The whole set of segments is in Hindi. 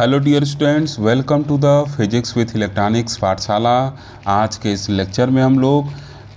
Hello dear students, welcome to the physics with electronics Pathshala. आज के इस लेक्चर में हम लोग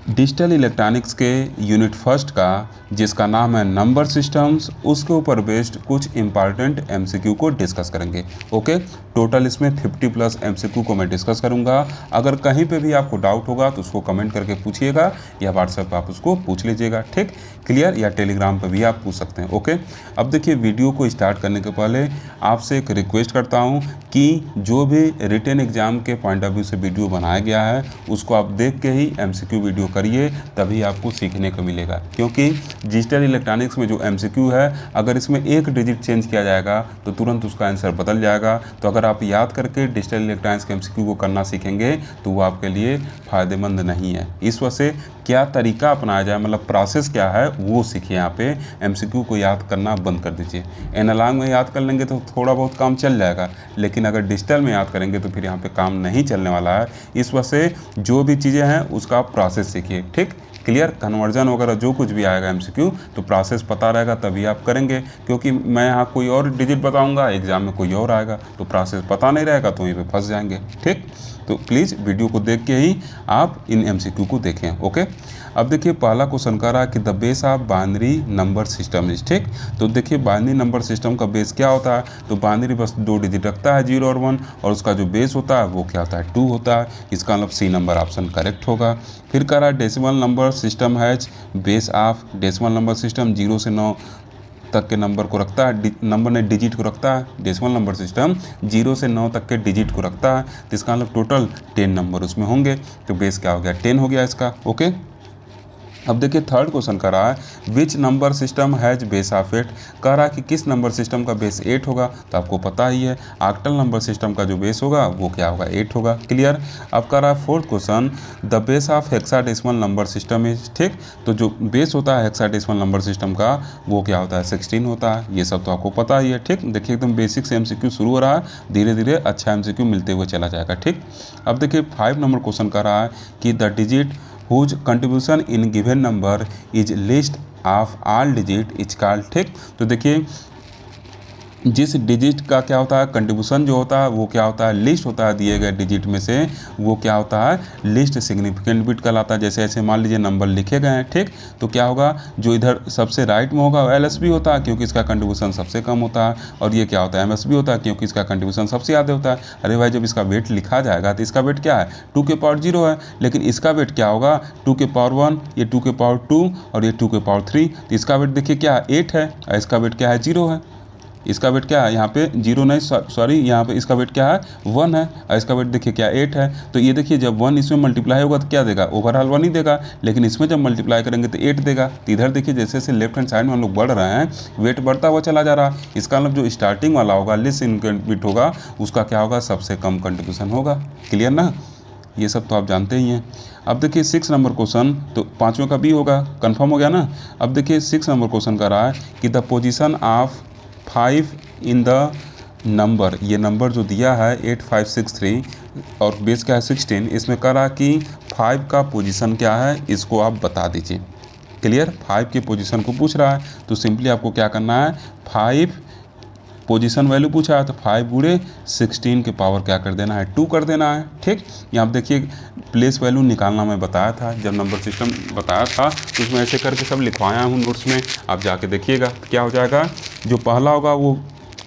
डिजिटल इलेक्ट्रॉनिक्स के यूनिट फर्स्ट का, जिसका नाम है नंबर सिस्टम्स, उसके ऊपर बेस्ड कुछ इंपॉर्टेंट एमसीक्यू को डिस्कस करेंगे। ओके, टोटल इसमें 50+ एमसीक्यू को मैं डिस्कस करूंगा। अगर कहीं पे भी आपको डाउट होगा तो उसको कमेंट करके पूछिएगा या व्हाट्सएप पर आप उसको पूछ लीजिएगा। ठीक, क्लियर? या टेलीग्राम पर भी आप पूछ सकते हैं। ओके, अब देखिए, वीडियो को स्टार्ट करने के पहले आपसे एक रिक्वेस्ट करता हूं कि जो भी रिटन एग्ज़ाम के पॉइंट ऑफ व्यू से वीडियो बनाया गया है उसको आप देख के ही एमसीक्यू वीडियो करिए, तभी आपको सीखने को मिलेगा। क्योंकि डिजिटल इलेक्ट्रॉनिक्स में जो एमसीक्यू है, अगर इसमें एक डिजिट चेंज किया जाएगा तो तुरंत उसका आंसर बदल जाएगा। तो अगर आप याद करके डिजिटल इलेक्ट्रॉनिक्स के एमसीक्यू को करना सीखेंगे तो वो आपके लिए फ़ायदेमंद नहीं है। इस वजह से क्या तरीका अपनाया जाए, मतलब प्रोसेस क्या है, वो सीखिए। यहाँ पे एमसीक्यू को याद करना बंद कर दीजिए। एनालॉग में याद कर लेंगे तो थोड़ा बहुत काम चल जाएगा, लेकिन अगर डिजिटल में याद करेंगे तो फिर यहाँ पे काम नहीं चलने वाला है। इस वजह से जो भी चीज़ें हैं उसका प्रोसेस सीखिए। ठीक, क्लियर? कन्वर्जन वगैरह जो कुछ भी आएगा एमसीक्यू, तो प्रोसेस पता रहेगा तभी आप करेंगे। क्योंकि मैं यहाँ कोई और डिजिट बताऊँगा, एग्ज़ाम में कोई और आएगा, तो प्रोसेस पता नहीं रहेगा तो वहीं पे फंस जाएंगे। ठीक, तो प्लीज़ वीडियो को देख के ही आप इन एमसीक्यू को देखें। ओके, अब देखिए, पहला क्वेश्चन कह रहा है कि the base of binary number system is. ठीक, तो देखिए, बाइनरी नंबर सिस्टम का बेस क्या होता है? तो बाइनरी बस 2 डिजिट रखता है, 0 और 1, और उसका जो बेस होता है वो क्या होता है? 2 होता है। इसका मतलब सी नंबर ऑप्शन करेक्ट होगा। फिर कह रहा है decimal number system has base of. Decimal number system 0 से 9 तक के नंबर को रखता है, नंबर ने डिजिट को रखता है। डेसिमल नंबर सिस्टम 0 से 9 तक के डिजिट को रखता है, तो इसका मतलब टोटल 10 नंबर उसमें होंगे। तो बेस क्या हो गया? 10 हो गया इसका। ओके, अब देखिए, थर्ड क्वेश्चन कर रहा है which number system has base of 8। कह रहा है कि किस नंबर सिस्टम का बेस 8 होगा। तो आपको पता ही है, ऑक्टल नंबर सिस्टम का जो बेस होगा वो क्या होगा? 8 होगा। क्लियर? अब कह रहा है fourth question the base of hexadecimal number system is. ठीक, तो जो बेस होता है हेक्साडेसिमल नंबर सिस्टम का वो क्या होता है? 16 होता है। ये सब तो आपको पता ही है। ठीक, देखिए, एकदम बेसिक से एमसीक्यू शुरू हो रहा है, धीरे धीरे अच्छा एमसीक्यू मिलते हुए चला जाएगा। ठीक, अब देखिए, 5 नंबर क्वेश्चन कर रहा है कि the digit whose contribution in given number is list of all digit is called। ठीक, तो देखिए, जिस डिजिट का क्या होता है? कंट्रीब्यूशन जो होता है वो क्या होता है? लिस्ट होता है दिए गए डिजिट में से, वो क्या होता है? लिस्ट सिग्निफिकेंट बिट कहलाता है। जैसे ऐसे मान लीजिए नंबर लिखे गए हैं, ठीक, तो क्या होगा? जो इधर सबसे राइट में होगा वो LSB होता है, क्योंकि इसका कंट्रीब्यूशन सबसे कम होता है। और ये क्या होता है? MSB होता है, क्योंकि इसका कंट्रीब्यूशन सबसे ज़्यादा होता है। अरे भाई, जब इसका वेट लिखा जाएगा तो इसका वेट क्या है? 2 के पावर 0 है, लेकिन इसका वेट क्या होगा? 2 के पावर 1, ये 2 के पावर 2 और ये 2 के पावर 3। तो इसका वेट देखिए क्या है? 8 है, और इसका वेट क्या है? 0 है। इसका वेट क्या है? यहाँ पे 0 नहीं, सॉरी, यहाँ पे इसका वेट क्या है? 1 है, और इसका वेट देखिए क्या? 8 है। तो ये देखिए, जब 1 इसमें मल्टीप्लाई होगा तो क्या देगा? ओवरऑल 1 ही देगा, लेकिन इसमें जब मल्टीप्लाई करेंगे तो 8 देगा। तो इधर देखिए, जैसे जैसे लेफ्ट हैंड साइड में हम लोग बढ़ रहे हैं, वेट बढ़ता हुआ चला जा रहा है। इसका मतलब जो स्टार्टिंग वाला होगा, लिस्ट सिग्निफिकेंट बिट होगा, उसका क्या होगा? सबसे कम कंट्रीब्यूशन होगा। क्लियर ना? ये सब तो आप जानते ही हैं। अब देखिए 6 नंबर क्वेश्चन, तो पाँचवें का बी होगा, कंफर्म हो गया ना? अब देखिए 6 नंबर क्वेश्चन का रहा है कि the position of 5 in the number, ये नंबर जो दिया है 8563 और बेस क्या है? 16। इसमें कह रहा कि 5 का पोजीशन क्या है, इसको आप बता दीजिए। क्लियर? 5 के पोजीशन को पूछ रहा है, तो सिंपली आपको क्या करना है? 5 पोजीशन वैल्यू पूछा है तो 5 गुणे 16 के पावर क्या कर देना है? 2 कर देना है। ठीक, यहाँ आप देखिए, प्लेस वैल्यू निकालना मैं बताया था जब नंबर सिस्टम बताया था, तो उसमें ऐसे करके सब लिखवाया हूँ नोट्स में, आप जाके देखिएगा। क्या हो जाएगा? जो पहला होगा वो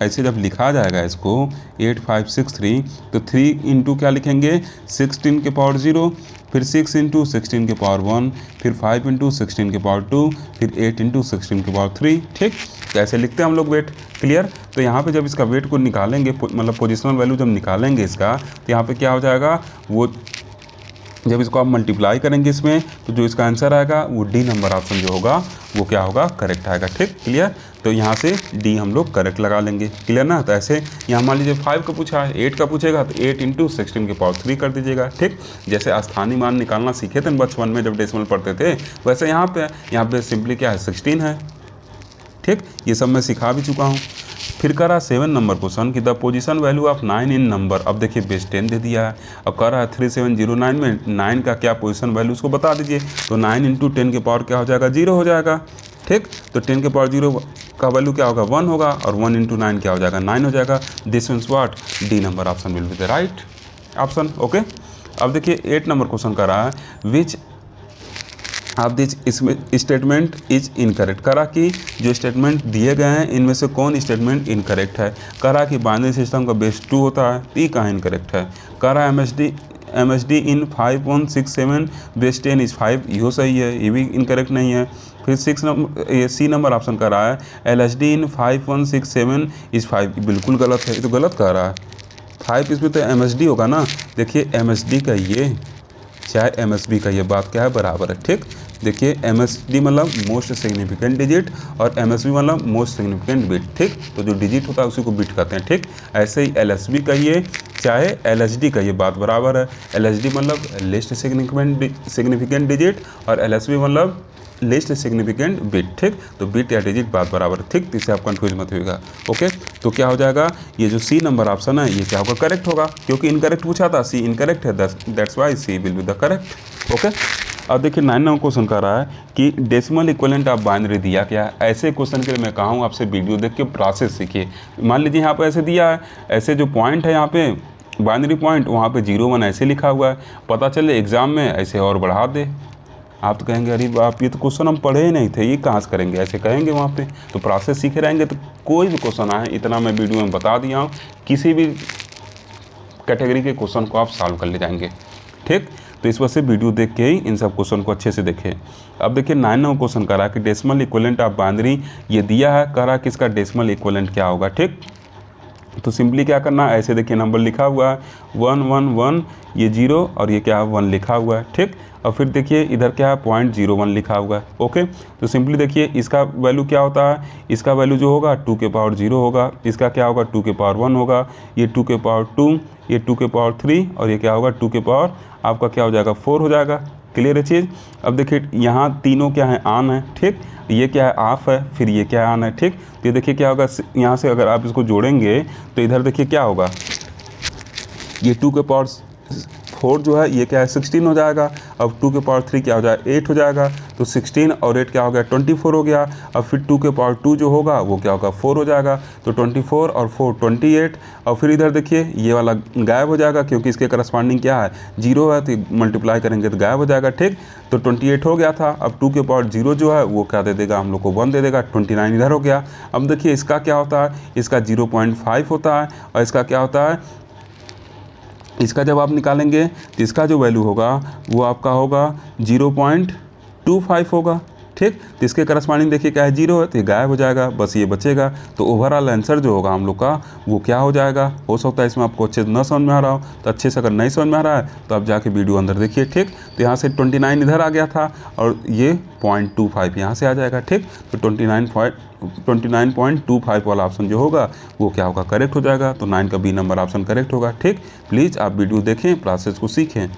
ऐसे जब लिखा जाएगा इसको 8563, तो 3 इंटू क्या लिखेंगे? 16 के पावर 0, फिर 6 इंटू 16 के पावर 1, फिर 5 इंटू 16 के पावर 2, फिर 8 इंटू 16 के पावर 3। ठीक, तो ऐसे लिखते हैं हम लोग वेट। क्लियर? तो यहाँ पे जब इसका वेट को निकालेंगे, मतलब पोजिशनल वैल्यू जब निकालेंगे इसका, तो यहाँ पे क्या हो जाएगा? वो जब इसको आप मल्टीप्लाई करेंगे इसमें, तो जो इसका आंसर आएगा वो डी नंबर ऑप्शन जो होगा वो क्या होगा? करेक्ट आएगा। ठीक, क्लियर? तो यहाँ से डी हम लोग करेक्ट लगा लेंगे। क्लियर ना? तो ऐसे यहाँ मान लीजिए 5 का पूछा है, 8 का पूछेगा तो 8 इंटू 16 के पावर 3 कर दीजिएगा। ठीक, जैसे स्थानीय मान निकालना सीखे थे बचपन में जब डेसिमल पढ़ते थे, वैसे यहाँ पे सिंपली क्या है? 16 है। ठीक, ये सब मैं सिखा भी चुका हूँ। फिर कह रहा 7 नंबर क्वेश्चन कि the position value of 9 in number. अब देखिए बेस 10 दे दिया है। अब कह रहा है 3709 में 9 का क्या पोजीशन वैल्यू उसको बता दीजिए। तो 9 इंटू 10 के पावर क्या हो जाएगा? 0 हो जाएगा। ठीक। तो 10 के पावर 0 का वैल्यू क्या होगा 1 होगा, और 1 × 9 क्या हो जाएगा 9 हो जाएगा। This means what, D number option will be the right option. Okay, अब देखिए 8 नंबर क्वेश्चन कर रहा है विच आप दिस इसमें स्टेटमेंट इज इनकरेक्ट। करा कि जो स्टेटमेंट दिए गए हैं इनमें से कौन स्टेटमेंट इनकरेक्ट है। करा कि बाइनरी सिस्टम का बेस 2 होता है, तो ये कहाँ इनकरेक्ट है। करा MSD इन 5.67 बेस 10 इज 5, यो सही है, ये भी इनकरेक्ट नहीं है। फिर 6 नंबर ये सी नंबर ऑप्शन कर रहा है LSD इन 5.67 इज 5, बिल्कुल गलत है, ये तो गलत कह रहा है। 5 इसमें तो MSD होगा ना। देखिए MSD का ये चाहे MSB का ये बात क्या है बराबर है, ठीक। देखिए MSD मतलब मोस्ट सिग्निफिकेंट डिजिट और MSB मतलब मोस्ट सिग्निफिकेंट बिट, ठीक। तो जो डिजिट होता है उसी को बिट कहते हैं, ठीक। ऐसे ही LSB कहिए चाहे LSD का ये बात बराबर है। LSD मतलब लिस्ट सिग्निफिकेंट डिजिट और LSB मतलब लिस्ट सिग्निफिकेंट बिट, ठीक। तो बिट या डिजिट बात बराबर है, ठीक। तो इससे आप कंफ्यूज मत होइएगा। ओके, तो क्या हो जाएगा ये जो सी नंबर ऑप्शन है ये क्या होगा करेक्ट होगा, क्योंकि इनकरेक्ट पूछा था, सी इनकरेक्ट है, that's why C will be the correct. Okay, अब देखिए 9 नंबर क्वेश्चन कर रहा है कि डेसिमल इक्विवेलेंट ऑफ बाइनरी दिया क्या है। ऐसे क्वेश्चन के लिए मैं कहूँ आपसे वीडियो देख के प्रोसेस सीखिए। मान लीजिए यहाँ पे ऐसे दिया है, ऐसे जो पॉइंट है यहाँ पे बाइनरी पॉइंट, वहाँ पे 0 1 ऐसे लिखा हुआ है, पता चले एग्जाम में ऐसे और बढ़ा दे। आप तो कहेंगे अरे बाप ये तो क्वेश्चन हम पढ़े ही नहीं थे, ये कहाँ से करेंगे, ऐसे कहेंगे वहाँ पे। तो प्रोसेस सीखे रहेंगे तो कोई भी क्वेश्चन आए, इतना मैं वीडियो में बता दिया हूँ, किसी भी कैटेगरी के क्वेश्चन को आप सॉल्व कर ले जाएंगे, ठीक। तो इस वजह से वीडियो देख के ही इन सब क्वेश्चन को अच्छे से देखें। अब देखिए 9 नंबर क्वेश्चन करा कि डेसिमल इक्विवेलेंट ऑफ बाइनरी ये दिया है, करा कि इसका डेसिमल इक्विवेलेंट क्या होगा, ठीक। तो सिंपली क्या करना है, ऐसे देखिए नंबर लिखा हुआ है 1 1 1, ये 0 और ये क्या है 1 लिखा हुआ है, ठीक। और फिर देखिए इधर क्या है 0.01 लिखा हुआ है। ओके, तो सिंपली देखिए इसका वैल्यू क्या होता है, इसका वैल्यू जो होगा 2 के पावर 0 होगा, इसका क्या होगा 2 के पावर 1 होगा, ये 2 के पावर 2, ये 2 के पावर 3 और ये क्या होगा 2 के पावर आपका क्या हो जाएगा 4 हो जाएगा। क्लियर है चीज़। अब देखिए यहाँ तीनों क्या है ऑन है, ठीक। ये क्या है ऑफ है, फिर ये क्या है ऑन है, ठीक। तो ये देखिए क्या होगा, यहाँ से अगर आप इसको जोड़ेंगे तो इधर देखिए क्या होगा, ये 2 के पावर 4 जो है ये क्या है 16 हो जाएगा। अब 2 के पावर 3 क्या हो जाएगा 8 हो जाएगा, तो 16 और 8 क्या हो गया 24 हो गया। अब फिर 2 के पावर 2 जो होगा वो क्या होगा 4 हो जाएगा, तो 24 और 4 28। और फिर इधर देखिए ये वाला गायब हो जाएगा, क्योंकि इसके करस्पॉन्डिंग क्या है 0 है, तो मल्टीप्लाई करेंगे तो गायब हो जाएगा, ठीक। तो 28 हो गया था। अब 2 के पावर 0 जो है वो क्या दे देगा हम लोग को 1 दे देगा, 29 इधर हो गया। अब देखिए इसका क्या होता है, इसका 0.5 होता है और इसका क्या होता है, इसका जब आप निकालेंगे तो इसका जो वैल्यू होगा वो आपका होगा 0.25 होगा, ठीक। तो इसके करस्पॉन्डिंग देखिए क्या है 0 है, तो ये गायब हो जाएगा, बस ये बचेगा। तो ओवरऑल आंसर जो होगा हम लोग का वो क्या हो जाएगा। हो सकता है इसमें आपको अच्छे से न समझ में आ रहा हो, तो अच्छे से अगर नहीं समझ में आ रहा है तो आप जाके वीडियो अंदर देखिए, ठीक। तो यहाँ से 29 इधर आ गया था और ये 0.25 यहाँ से आ जाएगा, ठीक। तो 29.25 वाला ऑप्शन जो होगा वो क्या होगा करेक्ट हो जाएगा। तो 9 का बी नंबर ऑप्शन करेक्ट होगा, ठीक। प्लीज़ आप वीडियो देखें, प्रोसेस को सीखें।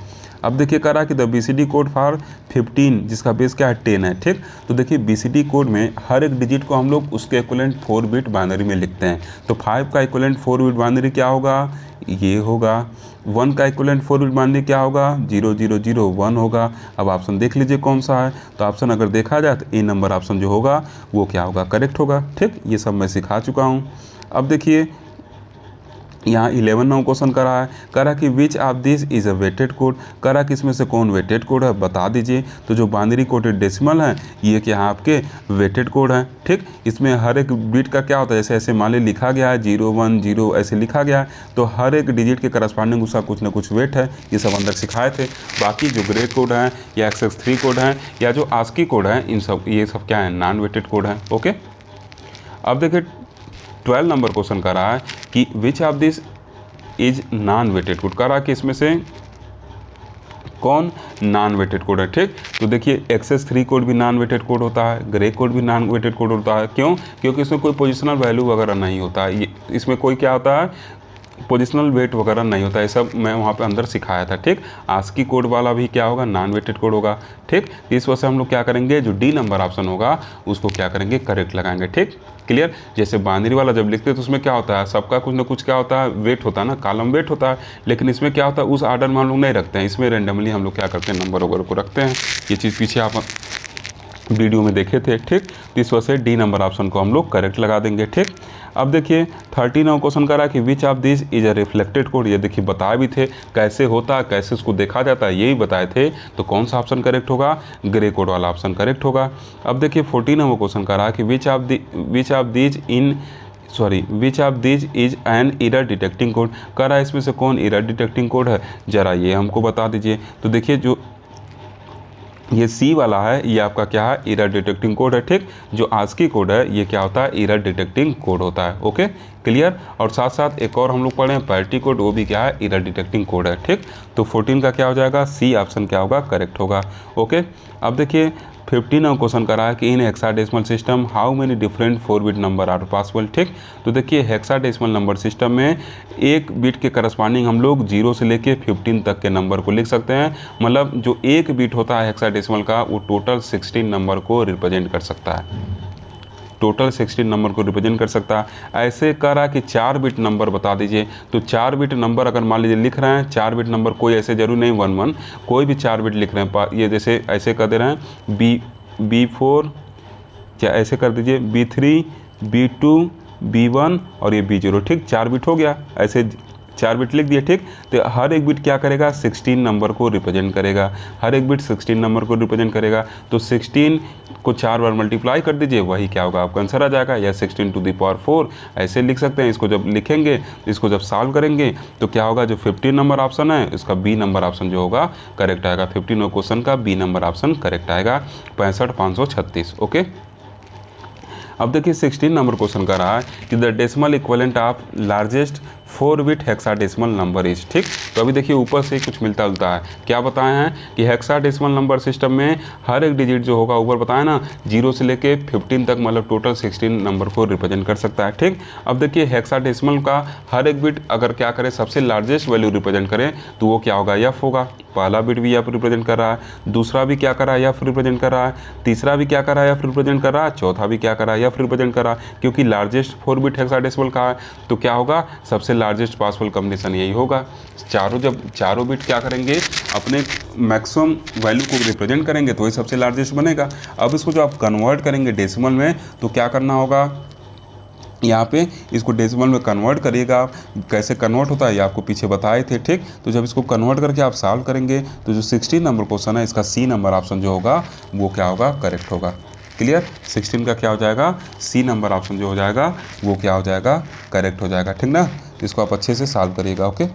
अब देखिए करा कि द BCD कोड फॉर 15 जिसका बेस क्या है 10 है, ठीक। तो देखिए BCD कोड में हर एक डिजिट को हम लोग उसके इक्विवेलेंट 4 बिट बाइनरी में लिखते हैं। तो 5 का इक्विवेलेंट 4 बिट बाइनरी क्या होगा, ये होगा। 1 का इक्विवेलेंट 4 बिट बाइनरी क्या होगा 0001 होगा। अब ऑप्शन देख लीजिए कौन सा है, तो ऑप्शन अगर देखा जाए तो ए नंबर ऑप्शन जो होगा वो क्या होगा करेक्ट होगा, ठीक। ये सब मैं सिखा चुका हूँ। अब देखिए यहाँ 11 नंबर क्वेश्चन करा कि which of this is a weighted code. करा कि इसमें से कौन वेटेड कोड है बता दीजिए। तो जो बाइनरी कोडेड डेसिमल है ये क्या है आपके वेटेड कोड है, ठीक। इसमें हर एक बिट का क्या होता है, जैसे ऐसे मान ली लिखा गया है 0 1 0 ऐसे लिखा गया है, तो हर एक डिजिट के करस्पॉन्डिंग उसका कुछ ना कुछ वेट है। ये सब अंदर सिखाए थे। बाकी जो ग्रे कोड हैं या XX3 कोड हैं या जो ASCII कोड हैं, इन सब ये सब क्या है नॉन वेटेड कोड हैं। ओके, अब देखिए 12 नंबर क्वेश्चन कर रहा है कि which of this is non weighted code. करा कि इसमें से कौन नॉन वेटेड कोड है, ठीक। तो देखिए XX3 कोड भी नॉन वेटेड कोड होता है, ग्रे कोड भी नॉन वेटेड कोड होता है। क्यों? क्योंकि इसमें कोई पोजिशनल वैल्यू वगैरह नहीं होता है। ये इसमें कोई क्या होता है पोजिशनल वेट वगैरह नहीं होता है। ये सब मैं वहाँ पे अंदर सिखाया था, ठीक। ASCII कोड वाला भी क्या होगा नॉन वेटेड कोड होगा, ठीक। इस वजह से हम लोग क्या करेंगे, जो डी नंबर ऑप्शन होगा उसको क्या करेंगे करेक्ट लगाएंगे, ठीक। क्लियर। जैसे बाइनरी वाला जब लिखते हैं तो उसमें क्या होता है सबका कुछ ना कुछ क्या होता है वेट होता है ना, कॉलम वेट होता है। लेकिन इसमें क्या होता है उस आर्डर में हम लोग नहीं रखते हैं, इसमें रेंडमली हम लोग क्या करते हैं नंबर वगैरह को रखते हैं। ये चीज़ पीछे आप वीडियो में देखे थे। ठीक, तो इस वजह से डी नंबर ऑप्शन को हम लोग करेक्ट लगा देंगे। ठीक, अब देखिए 13 क्वेश्चन करा कि which of this is a reflected code. ये देखिए बताए भी थे कैसे होता है, कैसे उसको देखा जाता है, यही बताए थे। तो कौन सा ऑप्शन करेक्ट होगा? ग्रे कोड वाला ऑप्शन करेक्ट होगा। अब देखिए 14 क्वेश्चन करा कि which of this is an error detecting code. कह रहा है इसमें से कौन एरर डिटेक्टिंग कोड है, जरा ये हमको बता दीजिए। तो देखिए जो ये सी वाला है ये आपका क्या है? एरर डिटेक्टिंग कोड है। ठीक, जो आस्की कोड है ये क्या होता है? एरर डिटेक्टिंग कोड होता है। Okay, clear. और साथ साथ एक और हम लोग पढ़े हैं पैरिटी कोड, वो भी क्या है? एरर डिटेक्टिंग कोड है। ठीक, तो 14 का क्या हो जाएगा? सी ऑप्शन क्या होगा? करेक्ट होगा। ओके, अब देखिए 15 क्वेश्चन करा है कि in hexadecimal system how many different 4 bit number are possible. ठीक, तो देखिए हेक्साडेसिमल नंबर सिस्टम में एक बिट के करस्पॉन्डिंग हम लोग 0 से लेके 15 तक के नंबर को लिख सकते हैं। मतलब जो एक बिट होता है हेक्साडेसिमल का वो टोटल 16 नंबर को रिप्रेजेंट कर सकता है, टोटल 16 नंबर को रिप्रेजेंट कर सकता है। ऐसे कह रहा है कि 4 बिट नंबर बता दीजिए। तो 4 बिट नंबर अगर मान लीजिए लिख रहे हैं, 4 बिट नंबर कोई ऐसे जरूर नहीं 11, कोई भी 4 बिट लिख रहे हैं, ये जैसे ऐसे कर दे रहे हैं B4, क्या ऐसे कर दीजिए B3, B2, B1 और ये B0। ठीक, 4 बिट हो गया, ऐसे 4 बिट लिख दिए। ठीक, तो हर एक बिट क्या करेगा? 16 नंबर को रिप्रेजेंट करेगा, हर एक बिट 16 नंबर को रिप्रेजेंट करेगा। तो 16 को 4 बार मल्टीप्लाई कर दीजिए, वही क्या होगा? आपका आंसर आ जाएगा, या 16 टू द पावर 4 ऐसे लिख सकते हैं। इसको जब लिखेंगे, इसको जब सॉल्व करेंगे तो क्या होगा? जो 15 नंबर ऑप्शन है इसका बी नंबर ऑप्शन जो होगा करेक्ट आएगा। 15 क्वेश्चन का बी नंबर ऑप्शन करेक्ट आएगा, 65,536। ओके, अब देखिए 16 नंबर क्वेश्चन का रहा है कि the decimal equivalent of largest 4 bit hexadecimal number is. ठीक, तो अभी देखिए ऊपर से कुछ मिलता जुलता है। क्या बताए हैं कि हेक्साडेसिमल नंबर सिस्टम में हर एक डिजिट जो होगा, ऊपर बताया ना 0 से लेके 15 तक, मतलब टोटल 16 नंबर को रिप्रेजेंट कर सकता है। ठीक, अब देखिए हेक्साडेसिमल का हर एक बिट अगर क्या करे? सबसे लार्जेस्ट वैल्यू रिप्रेजेंट करे तो वो क्या होगा? एफ होगा। पहला बिट भी एफ रिप्रेजेंट कर रहा है, दूसरा भी क्या कर रहा है? एफ रिप्रेजेंट कर रहा है, तीसरा भी क्या कर रहा है? एफ रिप्रेजेंट कर रहा है, चौथा भी क्या कर रहा है? एफ रिप्रेजेंट कर रहा है, क्योंकि लार्जेस्ट 4 बिट हेक्साडेसिमल का है। तो क्या होगा? सबसे लार्जेस्ट पॉसिबल कॉम्बिनेशन यही होगा। जब चारों बिट क्या करेंगे? अपने मैक्सिमम वैल्यू को रिप्रेजेंट करेंगे तो वही सबसे लार्जेस्ट बनेगा। अब इसको जो आप कन्वर्ट करेंगे डेसिमल में तो क्या करना होगा? यहाँ पे इसको डेसिमल में कन्वर्ट करिएगा। आप कैसे कन्वर्ट होता है ये आपको पीछे बताए थे। ठीक, तो जब इसको कन्वर्ट करके आप सॉल्व करेंगे तो जो 16 नंबर क्वेश्चन है इसका सी नंबर ऑप्शन जो होगा वो क्या होगा? करेक्ट होगा। क्लियर, 16 का क्या हो जाएगा? सी नंबर ऑप्शन जो हो जाएगा वो क्या हो जाएगा? करेक्ट हो जाएगा। ठीक ना, इसको आप अच्छे से सॉल्व करिएगा। ओके,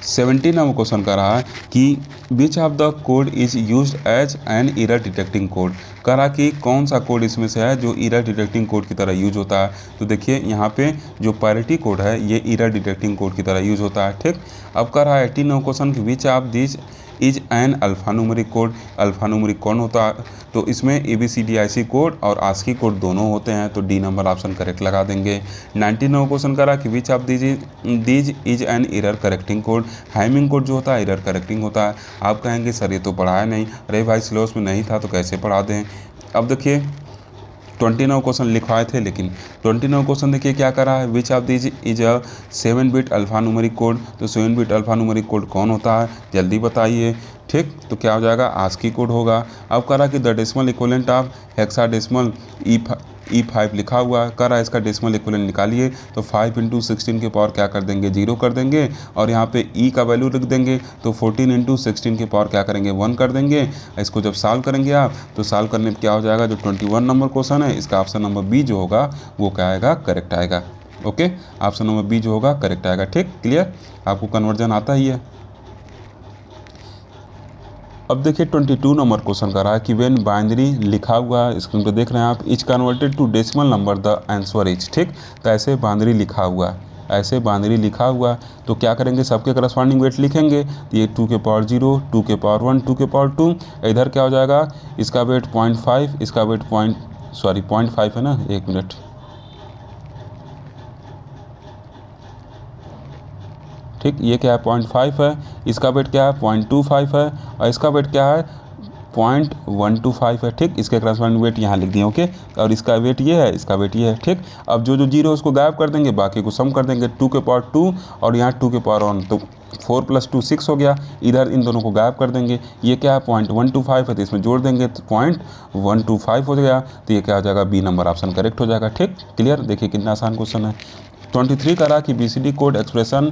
17 नंबर क्वेश्चन का रहा है कि which of the code is used as an error detecting code. कह रहा कि कौन सा कोड इसमें से है जो एरर डिटेक्टिंग कोड की तरह यूज होता है। तो देखिए यहाँ पे जो पैरिटी कोड है ये एरर डिटेक्टिंग कोड की तरह यूज होता है। ठीक, अब कह रहा है 18 नंबर क्वेश्चन कि which of this is an alphanumeric code. Alphanumeric कौन होता है? तो इसमें ABCDIC कोड और ASCII कोड दोनों होते हैं, तो डी नंबर ऑप्शन करेक्ट लगा देंगे। 19 नंबर क्वेश्चन करा कि which of these is an error correcting code. Hamming code जो होता है एरर करेक्टिंग होता है। आप कहेंगे सर ये तो पढ़ाया नहीं। अरे भाई सिलेबस में नहीं था तो कैसे पढ़ा दें। अब देखिए 29 क्वेश्चन लिखवाए थे, लेकिन 29 क्वेश्चन देखिए क्या कर रहा है? विच of this is a 7 bit alphanumeric code. तो 7 बिट अल्फान्यूमेरिक कोड कौन होता है? जल्दी बताइए। ठीक, तो क्या हो जाएगा? ASCII कोड होगा। अब कह रहा कि the decimal equivalent of hexadecimal E5 लिखा हुआ है। कह रहा है इसका डेसिमल इक्विवेलेंट निकालिए। तो 5 × 16 के पावर क्या कर देंगे? 0 कर देंगे, और यहाँ पे E का वैल्यू लिख देंगे। तो 14 × 16 के पावर क्या करेंगे? 1 कर देंगे। इसको जब सॉल्व करेंगे आप तो सॉल्व करने पर क्या हो जाएगा? जो 21 नंबर क्वेश्चन है इसका ऑप्शन नंबर बी जो होगा वो क्या आएगा? करेक्ट आएगा। ओके, ऑप्शन नंबर बी जो होगा करेक्ट आएगा। ठीक, क्लियर, आपको कन्वर्जन आता ही है। अब देखिए 22 नंबर क्वेश्चन का रहा है कि व्हेन बाइनरी लिखा हुआ है, स्क्रीन पे देख रहे हैं आप, is converted to decimal number the answer is. ठीक, तो ऐसे बाइनरी लिखा हुआ है, ऐसे बाइनरी लिखा हुआ है तो क्या करेंगे? सबके करस्पॉन्डिंग वेट लिखेंगे। तो ये 2 के पावर 0, 2 के पावर 1, 2 के पावर 2, इधर क्या हो जाएगा? इसका वेट 0.5, इसका वेट 0.5 है ना, 1 मिनट, ठीक, ये क्या है? 0.5 है, इसका वेट क्या है? 0.25 है, और इसका वेट क्या है? 0.125 है, ठीक। इसके करस्पॉन्डिंग वेट यहाँ लिख दिए, ओके। और इसका वेट ये है, इसका वेट ये है, ठीक। अब जो जो जीरो उसको गायब कर देंगे, बाकी को सम कर देंगे, 2 के पावर 2 और यहाँ 2 के पावर 1, तो 4 + 2 6 हो गया। इधर इन दोनों को गायब कर देंगे, ये क्या है 0.125 है, तो इसमें जोड़ देंगे तो 0.125 हो गया। तो ये क्या हो जाएगा, बी नंबर ऑप्शन करेक्ट हो जाएगा, ठीक। क्लियर। देखिए कितना आसान क्वेश्चन है। 23 करा कि BCD code expression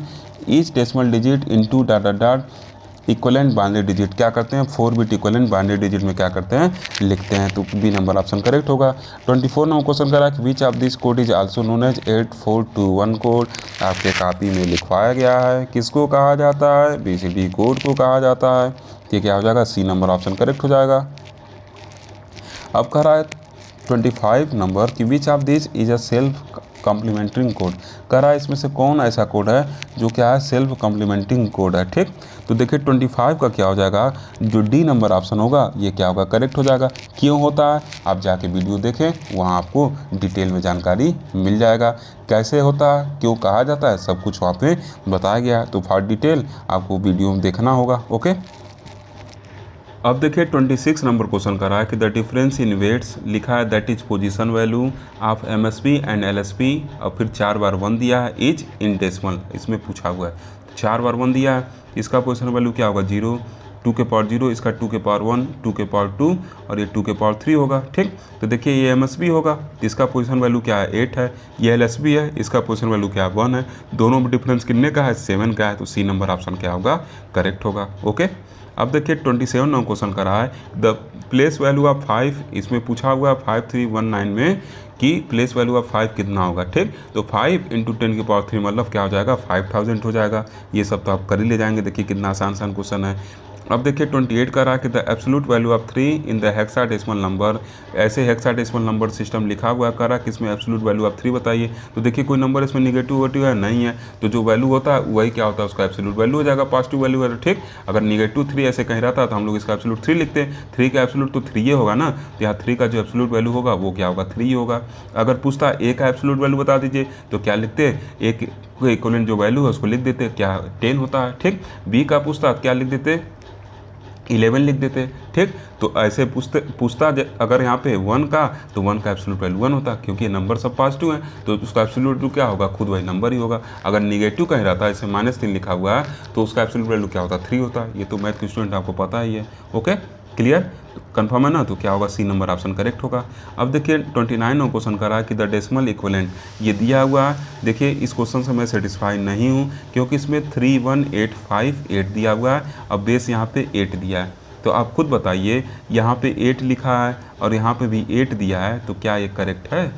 each decimal digit into dot dot dot equivalent binary digit क्या करते हैं, 4 बिट इक्वलेंट बाइनरी डिजिट में क्या करते हैं, लिखते हैं। तो बी नंबर ऑप्शन करेक्ट होगा। 24 नंबर क्वेश्चन करा कि which of this code is also known as 8421 code. आपके कॉपी में लिखवाया गया है, किसको कहा जाता है, BCD कोड को कहा जाता है। ये क्या हो जाएगा, सी नंबर ऑप्शन करेक्ट हो जाएगा। अब कह रहा है 25 नंबर कि which of this is a self complementing code. कह रहा है इसमें से कौन ऐसा कोड है जो क्या है, सेल्फ कॉम्प्लीमेंटिंग कोड है, ठीक। तो देखिए 25 का क्या हो जाएगा, जो डी नंबर ऑप्शन होगा ये क्या होगा, करेक्ट हो जाएगा। क्यों होता है, आप जाके वीडियो देखें, वहाँ आपको डिटेल में जानकारी मिल जाएगा, कैसे होता है, क्यों कहा जाता है, सब कुछ वहाँ पे बताया गया है। तो फॉर डिटेल आपको वीडियो में देखना होगा, ओके। अब देखिए 26 नंबर क्वेश्चन कर रहा है कि द डिफरेंस इन वेट्स लिखा है that is position value of MSP and LSP और फिर 4 बार 1 दिया है इज इन डेसिमल, इसमें पूछा हुआ है 4 बार 1 दिया है, इसका पोजीशन वैल्यू क्या होगा 0, 2 के पावर 0, इसका 2 के पावर 1, 2 के पावर 2 और ये 2 के पावर 3 होगा, ठीक। तो देखिए ये MSP होगा, इसका पोजीशन वैल्यू क्या है 8 है, ये LSP है, इसका पोजीशन वैल्यू क्या है 1 है, दोनों में डिफरेंस कितने का है 7 का है। तो सी नंबर ऑप्शन क्या होगा, करेक्ट होगा, ओके। अब देखिए 27 नंबर क्वेश्चन कर रहा है द प्लेस वैल्यू ऑफ 5, इसमें पूछा हुआ है 5319 में कि प्लेस वैल्यू ऑफ 5 कितना होगा, ठीक। तो 5 × 10 की पावर 3 मतलब क्या हो जाएगा 5000 हो जाएगा। ये सब तो आप कर ही ले जाएंगे, देखिए कितना आसान क्वेश्चन है। अब देखिए 28 का रहा कि the absolute value of 3 in the hexadecimal number, ऐसे हेक्साडेसिमल नंबर सिस्टम लिखा हुआ है, करा कि इसमें एब्सोल्यूट वैल्यू ऑफ 3 बताइए। तो देखिए कोई नंबर इसमें निगेटिव वोटिव है नहीं है, तो जो वैल्यू होता है वही क्या होता है, उसका एब्सोल्यूट वैल्यू हो जाएगा, पॉजिटिव वैल्यू है, ठीक। अगर -3 ऐसे कहीं रहता तो हम लोग इसका एब्सोल्यूट 3 लिखते हैं, 3 का एब्सोल्यूट तो 3 होगा ना, तो यहाँ 3 का जो एब्सोल्यूट वैल्यू होगा वो क्या होगा 3 होगा। अगर पूछता ए का एब्सोल्यूट वैल्यू बता दीजिए तो क्या लिखते हैं, एक इक्विवेलेंट जो वैल्यू है उसको लिख देते, क्या 10 होता है, ठीक। बी का पूछता क्या लिख देते 11 लिख देते, ठीक। तो ऐसे पूछता अगर यहाँ पे 1 का, तो 1 का एब्सोल्यूट वैल्यू 1 होता, क्योंकि ये नंबर सब पॉजिटिव है तो उसका एब्सोल्यूट वैल्यू क्या होगा, खुद वही नंबर ही होगा। अगर निगेटिव कहीं रहता है, जैसे -3 लिखा हुआ है, तो उसका एब्सोल्यूट वैल्यू क्या होता 3 होता। ये तो मैथ के स्टूडेंट आपको पता ही है, ओके क्लियर, कंफर्म है ना। तो क्या होगा, सी नंबर ऑप्शन करेक्ट होगा। अब देखिए 29 नंबर क्वेश्चन कर रहा है कि द डेसिमल इक्विवेलेंट, ये दिया हुआ है। देखिए इस क्वेश्चन से मैं सेटिस्फाई नहीं हूँ, क्योंकि इसमें 31858 दिया हुआ है, अब बेस यहाँ पे 8 दिया है। तो आप खुद बताइए, यहाँ पे 8 लिखा है और यहाँ पे भी 8 दिया है, तो क्या ये करेक्ट है।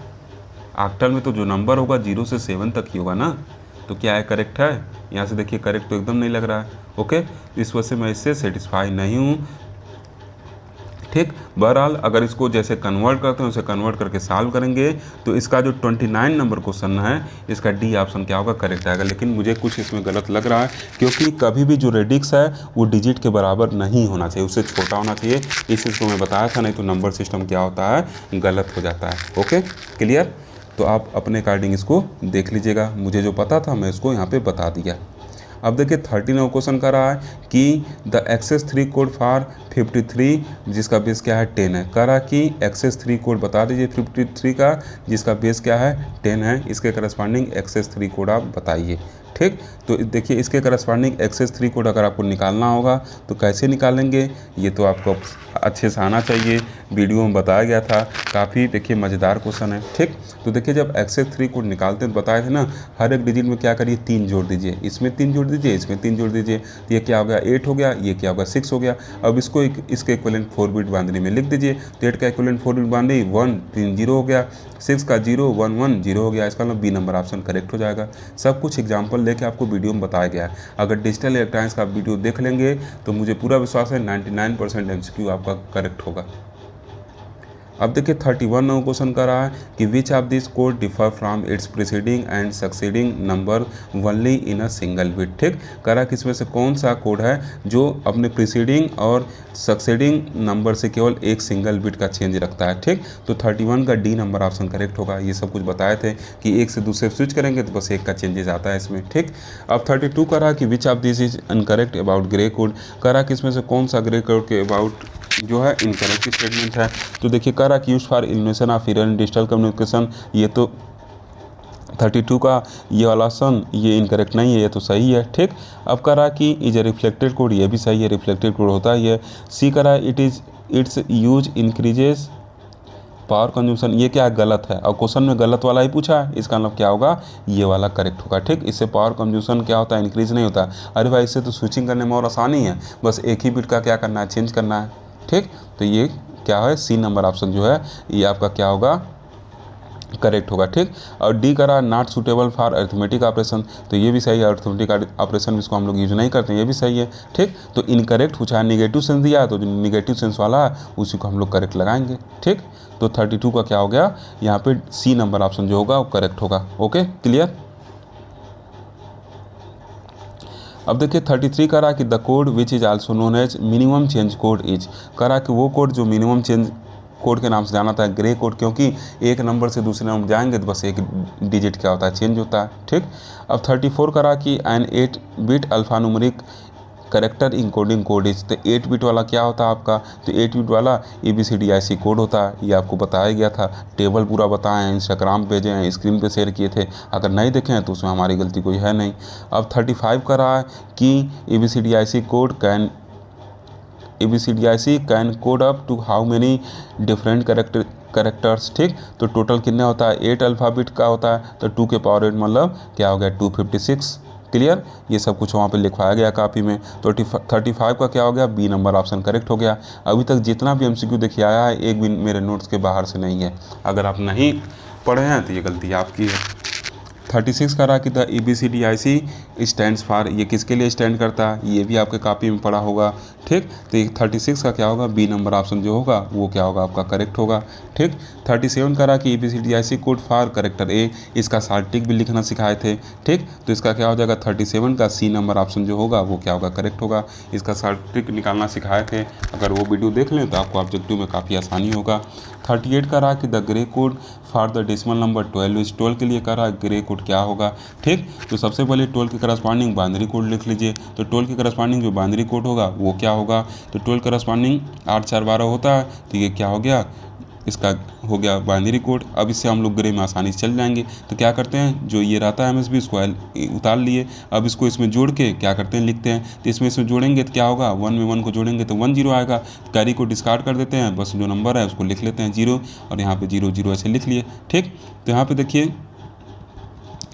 ऑक्टल में तो जो नंबर होगा 0 से 7 तक ही होगा ना, तो क्या है करेक्ट है। यहाँ से देखिए करेक्ट तो एकदम नहीं लग रहा है, ओके। इस वजह से मैं इससे सेटिस्फाई नहीं हूँ, ठीक। बहरहाल अगर इसको जैसे कन्वर्ट करते हैं उसे कन्वर्ट करके सॉल्व करेंगे, तो इसका जो 29 नंबर क्वेश्चन है, इसका डी ऑप्शन क्या होगा, करेक्ट आएगा। लेकिन मुझे कुछ इसमें गलत लग रहा है, क्योंकि कभी भी जो रेडिक्स है वो डिजिट के बराबर नहीं होना चाहिए, उससे छोटा होना चाहिए। इस चीज़ को मैं बताया था, नहीं तो नंबर सिस्टम क्या होता है, गलत हो जाता है, ओके क्लियर। तो आप अपने अकॉर्डिंग इसको देख लीजिएगा, मुझे जो पता था मैं इसको यहाँ पर बता दिया। अब देखिए 13 क्वेश्चन का रहा है कि द एक्सेस 3 कोड फॉर 53 जिसका बेस क्या है 10 है। कह रहा कि एक्सेस 3 कोड बता दीजिए 53 का जिसका बेस क्या है 10 है, इसके करस्पॉन्डिंग एक्सेस 3 कोड आप बताइए, ठीक। तो देखिए इसके करस्पॉन्डिंग एक्सेस 3 कोड अगर आपको निकालना होगा तो कैसे निकालेंगे, ये तो आपको अच्छे से आना चाहिए, वीडियो में बताया गया था, काफ़ी देखिए मज़ेदार क्वेश्चन है, ठीक। तो देखिए जब एक्सेस 3 कोड निकालते हैं तो बताए थे ना, हर एक डिजिट में क्या करिए 3 जोड़ दीजिए, इसमें 3 जोड़ दीजिए, इसमें 3 जोड़ दीजिए, तो ये क्या हो गया 8 हो गया, ये क्या होगा 6 हो गया। अब इसको इसके इक्विवेलेंट 4 बिट बाइनरी में लिख दीजिए, तो 8 का इक्विवेलेंट 4 बिट बाइनरी 1 3 0 हो गया, 6 का 0 1 1 0 हो गया। इसका मतलब बी नंबर ऑप्शन करेक्ट हो जाएगा। सब कुछ एग्जाम्पल लेके आपको वीडियो में बताया गया है। अगर डिजिटल इलेक्ट्रॉनिक्स का वीडियो देख लेंगे तो मुझे पूरा विश्वास है 99% MCQ आपका करेक्ट होगा। अब देखिए 31 नंबर क्वेश्चन का रहा है कि which of this code differ from its preceding and succeeding number only in a single bit, ठीक। कह रहा है कि इसमें से कौन सा कोड है जो अपने प्रीसीडिंग और सक्सीडिंग नंबर से केवल एक सिंगल बिट का चेंज रखता है, ठीक। तो 31 का डी नंबर ऑप्शन करेक्ट होगा। ये सब कुछ बताए थे कि एक से दूसरे स्विच करेंगे तो बस एक का चेंजेस आता है इसमें, ठीक। अब 32 का रहा कि which of this is incorrect about grey code. कह रहा कि इसमें से कौन सा ग्रे कोड के अबाउट जो है इनकरेक्ट स्टेटमेंट है। तो देखिए कह रहा कि use for illumination of error in digital communication, ये तो 32 का ये वाला ऑप्शन ये इनकरेक्ट नहीं है, ये तो सही है। ठीक, अब कह रहा कि इज ए रिफ्लेक्टेड कोड, ये भी सही है, रिफ्लेक्टेड कोड होता है ये। सी कह रहा है it's use increases power consumption, ये क्या गलत है, और क्वेश्चन में गलत वाला ही पूछा है, इसका मतलब क्या होगा, ये वाला करेक्ट होगा। ठीक, इससे पावर कंज्यूमशन क्या होता है, इंक्रीज नहीं होता। अरे भाई इससे तो स्विचिंग करने में और आसानी है, बस एक ही बिट का क्या करना है, चेंज करना है। ठीक, तो ये क्या है, सी नंबर ऑप्शन जो है ये आपका क्या होगा, करेक्ट होगा। ठीक, और डी करा not suitable for arithmetic operation, तो ये भी सही है, अर्थमेटिक ऑपरेशन इसको हम लोग यूज नहीं करते हैं, ये भी सही है। ठीक, तो इनकरेक्ट पूछा है, निगेटिव सेंस दिया है, तो जो निगेटिव सेंस वाला है उसी को हम लोग करेक्ट लगाएंगे। ठीक, तो 32 का क्या हो गया, यहाँ पे सी नंबर ऑप्शन जो होगा वो करेक्ट होगा। Okay, clear. अब देखिए 33 करा कि the code which is also known as minimum change code is, करा कि वो कोड जो मिनिमम चेंज कोड के नाम से जाना था, ग्रे कोड, क्योंकि एक नंबर से दूसरे नंबर जाएंगे तो बस एक डिजिट क्या होता है, चेंज होता है। ठीक, अब 34 करा कि an 8 bit alphanumeric character encoding code is, तो 8 बिट वाला क्या होता है आपका, तो 8 बिट वाला ABCDIC कोड होता है, ये आपको बताया गया था, टेबल पूरा बताए हैं, इंस्टाग्राम भेजे हैं, स्क्रीन पे शेयर किए थे, अगर नहीं देखे हैं तो उसमें हमारी गलती कोई है नहीं। अब 35 का रहा है कि ABCDIC can code up to how many different characters. ठीक, तो टोटल कितना होता है, 8 अल्फ़ाबेट का होता है, तो 2 के पावर 8 मतलब क्या हो गया, 256। क्लियर, ये सब कुछ वहाँ पे लिखवाया गया कापी में। तो 35 का क्या हो गया, बी नंबर ऑप्शन करेक्ट हो गया। अभी तक जितना भी MCQ देखिए आया है, एक भी मेरे नोट्स के बाहर से नहीं है, अगर आप नहीं पढ़े हैं तो ये गलती आपकी है। 36 का रहा कि द ABCDIC स्टैंड्स फॉर, ये किसके लिए स्टैंड करता है, ये भी आपके कॉपी में पढ़ा होगा। ठीक, तो 36 का क्या होगा, बी नंबर ऑप्शन जो होगा वो क्या होगा, आपका करेक्ट होगा। ठीक, 37 का रहा कि ABCDIC कोड फॉर करेक्टर ए, इसका सार्टिक भी लिखना सिखाए थे। ठीक, तो इसका क्या हो जाएगा, 37 का सी नंबर ऑप्शन जो होगा वो क्या होगा, करेक्ट होगा। इसका सार्टिक निकालना सिखाए थे, अगर वो वीडियो देख लें तो आपको ऑब्जेक्टिव में काफ़ी आसानी होगा। 38 का रहा कि the grey code for the decimal number 12, इस 12 के लिए कह रहा है ग्रे कोड क्या होगा। ठीक, तो सबसे पहले 12 के करस्पॉन्डिंग बाइनरी कोड लिख लीजिए, तो 12 के करस्पॉन्डिंग जो बाइनरी कोड होगा वो क्या होगा, तो 12 करस्पॉन्डिंग 8 4 12 होता है, तो ये क्या हो गया, इसका हो गया बाइनरी कोड। अब इससे हम लोग ग्रे में आसानी से चल जाएंगे, तो क्या करते हैं, जो ये रहता है MSB इसको उतार लिए, अब इसको इसमें जोड़ के क्या करते हैं, लिखते हैं, तो इसमें जोड़ेंगे तो क्या होगा, 1 में 1 को जोड़ेंगे तो 1 0 आएगा, कैरी को डिस्कार्ड कर देते हैं, बस जो नंबर है उसको लिख लेते हैं 0, और यहाँ पे 0 0 ऐसे लिख लिए। ठीक, तो यहाँ पे देखिए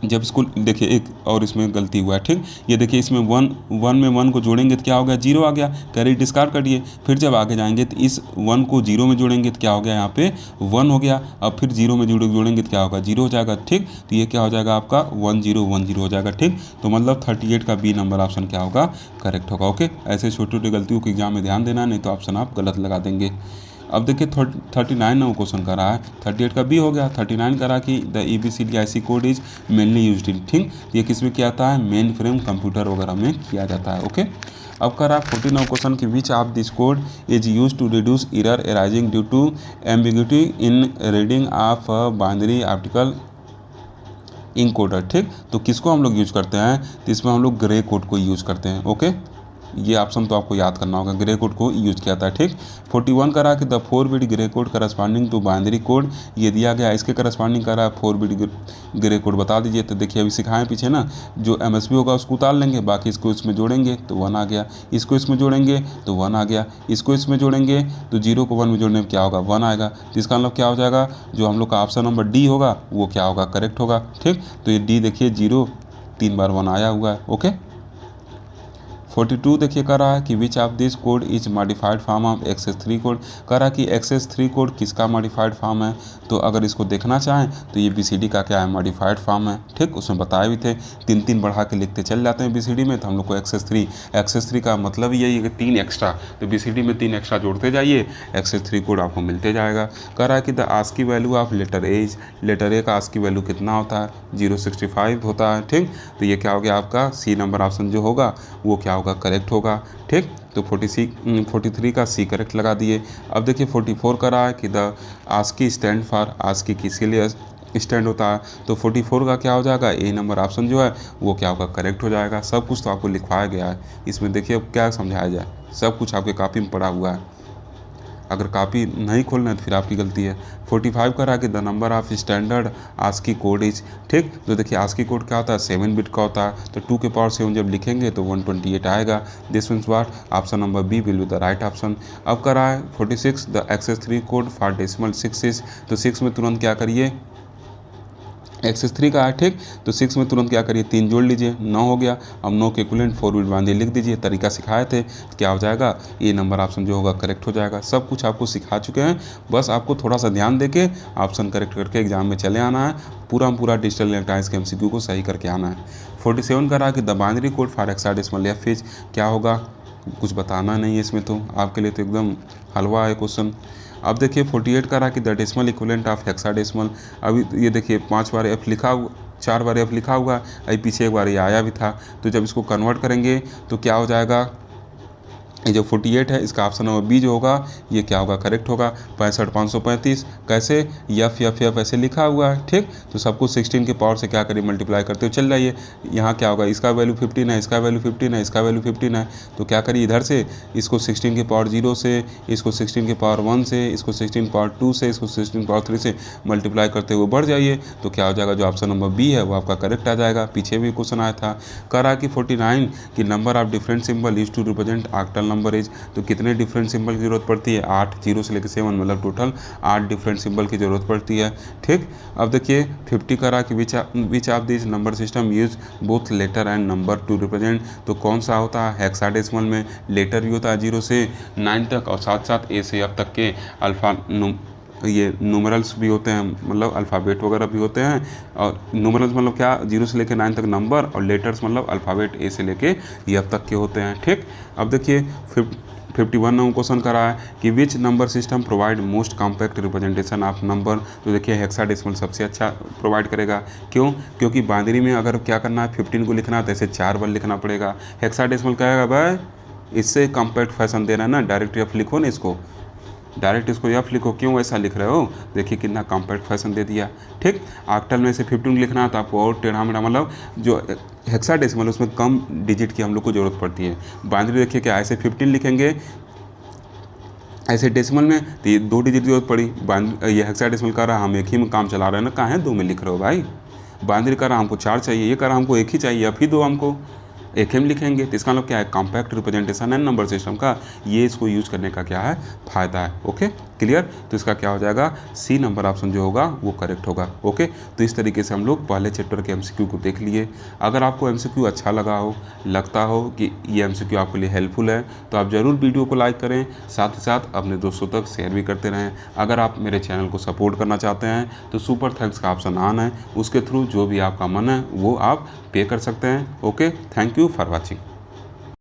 जब इसको देखिए एक और इसमें गलती हुआ है। ठीक, ये देखिए इसमें 1 में 1 को जोड़ेंगे तो क्या हो गया, 0 आ गया, कैरी डिस्कार्ड करिए, फिर जब आगे जाएंगे तो इस 1 को 0 में जोड़ेंगे तो क्या हो गया, यहाँ पे 1 हो गया, अब फिर 0 में जोड़ेंगे तो क्या होगा, 0 हो जाएगा। ठीक, तो ये क्या हो जाएगा आपका 1 0 1 0 हो जाएगा। ठीक, तो मतलब 38 का बी नंबर ऑप्शन क्या होगा, करेक्ट होगा। ओके, ऐसे छोटी छोटी गलतियों को एग्जाम में ध्यान देना, नहीं तो ऑप्शन आप गलत लगा देंगे। अब देखिए 39 ना क्वेश्चन का रहा है, 38 का बी हो गया। 39 का रहा कि the ABCDIC code is mainly used in, ठीक, ये किस में किया जाता है, मेन फ्रेम कंप्यूटर वगैरह में किया जाता है। ओके, अब का रहा 49 क्वेश्चन की which of this code is use to reduce error arising due to ambiguity in reading of binary optical encoder. ठीक, तो किसको हम लोग यूज करते हैं, तो इसमें हम लोग ग्रे कोड को यूज करते हैं। ओके, ये ऑप्शन तो आपको याद करना होगा, ग्रे कोड को यूज किया था। ठीक, 41 का रहा कि the 4 bit gray code corresponding to binary code, ये दिया गया, इसके करस्पॉन्डिंग कर रहा है 4 बिट ग्रे कोड बता दीजिए। तो देखिए अभी सिखाएं पीछे ना, जो MSB होगा उसको उतार लेंगे, बाकी इसको इसमें जोड़ेंगे तो 1 आ गया, इसको इसमें जोड़ेंगे तो 1 आ गया, इसको इसमें जोड़ेंगे तो 0 को 1 में जोड़ने में क्या होगा, 1 आएगा। तो इसका मतलब क्या हो जाएगा, जो हम लोग का ऑप्शन नंबर डी होगा वो क्या होगा, करेक्ट होगा। ठीक, तो ये डी देखिए 0 3 बार 1 आया हुआ है। ओके, 42 देखिए कह रहा है कि which of this code is modified form of XS3 code, कह रहा है कि XS3 कोड किसका मॉडिफाइड फॉर्म है। तो अगर इसको देखना चाहें तो ये BCD का क्या है, मॉडिफाइड फॉर्म है। ठीक, उसमें बताए भी थे, 3 बढ़ा के लिखते चल जाते हैं BCD में, तो हम लोग को XS3 का मतलब यही है कि 3 एक्स्ट्रा, तो BCD में 3 एक्स्ट्रा जोड़ते जाइए, XS3 कोड आपको मिलते जाएगा। कह रहा है कि the ASCII value of letter A का ASCII वैल्यू कितना होता है, 065 होता है। ठीक, तो ये क्या हो गया आपका सी नंबर ऑप्शन जो होगा वो क्या होगा, करेक्ट होगा। ठीक, तो 43 का सी करेक्ट लगा दिए। अब देखिए 44 का रहा है कि the ASCII stand for, ASCII किसके लिए स्टैंड होता है, तो 44 का क्या हो जाएगा, ए नंबर ऑप्शन जो है वो क्या होगा, करेक्ट हो जाएगा। सब कुछ तो आपको लिखवाया गया है, इसमें देखिए अब क्या समझाया जाए, सब कुछ आपके कॉपी में पड़ा हुआ है। अगर कॉपी नहीं खोलना है तो फिर आपकी गलती है। 45 कह रहा है कि the number of standard ASCII code is, ठीक। तो देखिए आस्की कोड क्या होता है, 7 बिट का होता है, तो 2 के पावर 7 जब लिखेंगे तो 128 आएगा। This means what, option number B will be the right option. अब कर रहा है 46 the excess 3 code for decimal 6 is, तो 6 में तुरंत क्या करिए, एक्सेस 3 का है, ठीक। तो 6 में तुरंत क्या करिए, 3 जोड़ लीजिए, 9 हो गया। अब 9 के इक्विवेलेंट 4 बिट बांधिए, लिख दीजिए, तरीका सिखाए थे, क्या हो जाएगा, ये नंबर ऑप्शन जो होगा करेक्ट हो जाएगा। सब कुछ आपको सिखा चुके हैं, बस आपको थोड़ा सा ध्यान देके ऑप्शन करेक्ट करके एग्जाम में चले आना है। पूरा डिजिटल इलेक्ट्रॉनिक्स के MCQ को सही करके आना है। 47 का रहा कि the binary code for hexadecimal F is, क्या होगा, कुछ बताना नहीं है इसमें, तो आपके लिए तो एकदम हलवा है क्वेश्चन। अब देखिए 48 का रहा कि the decimal equivalent of hexadecimal, अभी ये देखिए 5 बार एफ लिखा हुआ, 4 बार एफ लिखा हुआ, अभी पीछे एक बार ये आया भी था, तो जब इसको कन्वर्ट करेंगे तो क्या हो जाएगा, ये जो 48 है इसका ऑप्शन नंबर बी जो होगा ये क्या होगा, करेक्ट होगा। 65 535 कैसे, एफ एफ एफ ऐसे लिखा हुआ है, ठीक। तो सब कुछ 16 के पावर से क्या करिए, मल्टीप्लाई करते हुए चल जाइए। यहाँ क्या होगा, इसका वैल्यू 15 है, इसका वैल्यू 15 है, इसका वैल्यू 15 है, तो क्या करिए इधर से इसको 16 के पावर 0 से, इसको 16 के पावर 1 से, इसको 16 पावर 2 से, इसको 16 पावर 3 से मल्टीप्लाई करते हुए बढ़ जाइए, तो क्या हो जाएगा, जो ऑप्शन नंबर बी है वो आपका करेक्ट आ जाएगा। पीछे भी क्वेश्चन आया था, कह रहा कि 49 कि number of different symbol use to represent octal number is, तो कितने डिफरेंट सिंबल की ज़रूरत पड़ती है, 8, 0 से लेकर 7, मतलब टोटल 8 डिफरेंट सिंबल की ज़रूरत पड़ती है, ठीक। अब देखिए 50 करा कि which of this number system use both letter and number to represent, तो कौन सा होता है, हेक्साडेसिमल में लेटर भी होता है 0 से 9 तक, और साथ साथ ए से अब तक के अल्फा ये न्यूमरल्स भी होते हैं, मतलब अल्फ़ाबेट वगैरह भी होते हैं। और न्यूमरल्स मतलब क्या, 0 से लेकर 9 तक नंबर, और लेटर्स मतलब अल्फ़ाबेट ए से लेके एफ तक के होते हैं, ठीक। अब देखिए 51 नंबर क्वेश्चन करा है कि which number system provide most compact representation of number, तो देखिए हेक्साडेसिमल सबसे अच्छा प्रोवाइड करेगा। क्यों, क्योंकि बाइनरी में अगर क्या करना है 15 को लिखना है तो ऐसे 4 बार लिखना पड़ेगा। हेक्साडेसिमल कहेगा भाई इससे कॉम्पैक्ट फैशन देना है ना, डायरेक्ट एफ लिखो ना, इसको डायरेक्ट इसको एफ लिखो, क्यों ऐसा लिख रहे हो, देखिए कितना कॉम्पैक्ट फैशन दे दिया, ठीक। ऑक्टल में से 15 लिखना है तो आपको और टेढ़ा मेढ़ा, मतलब जो हेक्साडेसिमल उसमें कम डिजिट की हम लोग को ज़रूरत पड़ती है। बाइनरी देखिए क्या, ऐसे 15 लिखेंगे, ऐसे डेसिमल में तो ये 2 डिजिट की जरूरत पड़ी। ये हेक्साडेसिमल कर रहा है, हम एक ही में काम चला रहे हैं ना, कहाँ है 2 में लिख रहे हो भाई। बाइनरी कर रहा हमको 4 चाहिए, ये कर रहा हमको 1 ही चाहिए, अभी 2 हमको एक हम लिखेंगे, तो इसका मतलब क्या है, कॉम्पैक्ट रिप्रेजेंटेशन है नंबर सिस्टम का, ये इसको यूज़ करने का क्या है, फ़ायदा है। ओके क्लियर, तो इसका क्या हो जाएगा, सी नंबर ऑप्शन जो होगा वो करेक्ट होगा। ओके, तो इस तरीके से हम लोग पहले चैप्टर के MCQ को देख लिए। अगर आपको MCQ अच्छा लगा हो, लगता हो कि ये MCQ आपके लिए हेल्पफुल है, तो आप ज़रूर वीडियो को लाइक करें, साथ ही साथ अपने दोस्तों तक शेयर भी करते रहें। अगर आप मेरे चैनल को सपोर्ट करना चाहते हैं तो सुपर थैंक्स का ऑप्शन ऑन है, उसके थ्रू जो भी आपका मन है वो आप पे कर सकते हैं। Okay, thank you for watching.